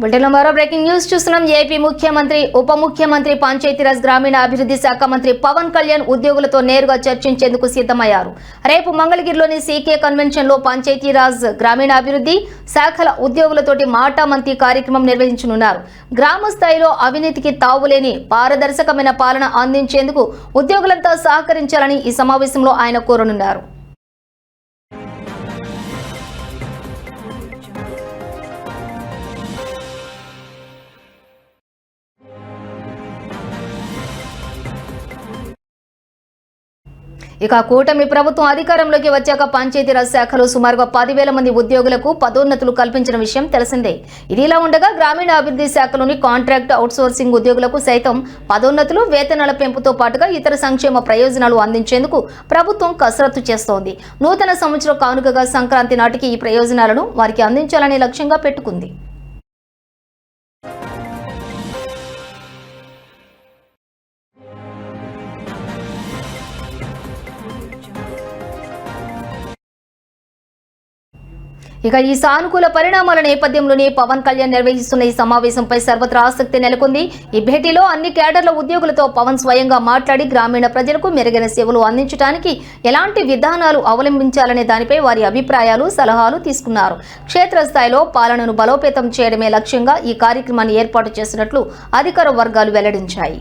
బులెటిన్లో మరో breaking news చూస్తున్నాం. ఏపీ ముఖ్యమంత్రి, ఉప ముఖ్యమంత్రి, పంచాయతీరాజ్ గ్రామీణ అభివృద్ధి శాఖ మంత్రి పవన్ కళ్యాణ్ ఉద్యోగులతో నేరుగా చర్చించేందుకు సిద్ధమయ్యారు. రేపు మంగళగిరిలోని సీకే కన్వెన్షన్ లో పంచాయతీరాజ్ గ్రామీణ అభివృద్ధి శాఖల ఉద్యోగులతోటి మాటామంతి కార్యక్రమం నిర్వహించనున్నారు. గ్రామ స్థాయిలో అవినీతికి తావులేని పారదర్శకమైన పాలన అందించేందుకు ఉద్యోగులంతా సహకరించాలని ఈ సమావేశంలో ఆయన కోరనున్నారు. ఇక కూటమి ప్రభుత్వం అధికారంలోకి వచ్చాక పంచాయతీరాజ్ శాఖలో సుమారుగా 10,000 మంది ఉద్యోగులకు పదోన్నతులు కల్పించిన విషయం తెలిసిందే. ఇదిలా ఉండగా గ్రామీణ అభివృద్ధి శాఖలోని కాంట్రాక్ట్ అవుట్సోర్సింగ్ ఉద్యోగులకు సైతం పదోన్నతులు, వేతనాల పెంపుతో పాటుగా ఇతర సంక్షేమ ప్రయోజనాలు అందించేందుకు ప్రభుత్వం కసరత్తు చేస్తోంది. నూతన సంవత్సర కానుకగా సంక్రాంతి నాటికి ఈ ప్రయోజనాలను వారికి అందించాలనే లక్ష్యంగా పెట్టుకుంది. ఇక ఈ సానుకూల పరిణామాల నేపథ్యంలోనే పవన్ కళ్యాణ్ నిర్వహిస్తున్న ఈ సమావేశంపై సర్వత్రా ఆసక్తి నెలకొంది. ఈ భేటీలో అన్ని క్యాడర్ల ఉద్యోగులతో పవన్ స్వయంగా మాట్లాడి గ్రామీణ ప్రజలకు మెరుగైన సేవలు అందించడానికి ఎలాంటి విధానాలు అవలంబించాలనే దానిపై వారి అభిప్రాయాలు, సలహాలు తీసుకున్నారు. క్షేత్రస్థాయిలో పాలనను బలోపేతం చేయడమే లక్ష్యంగా ఈ కార్యక్రమాన్ని ఏర్పాటు చేసినట్లు అధికార వర్గాలు వెల్లడించాయి.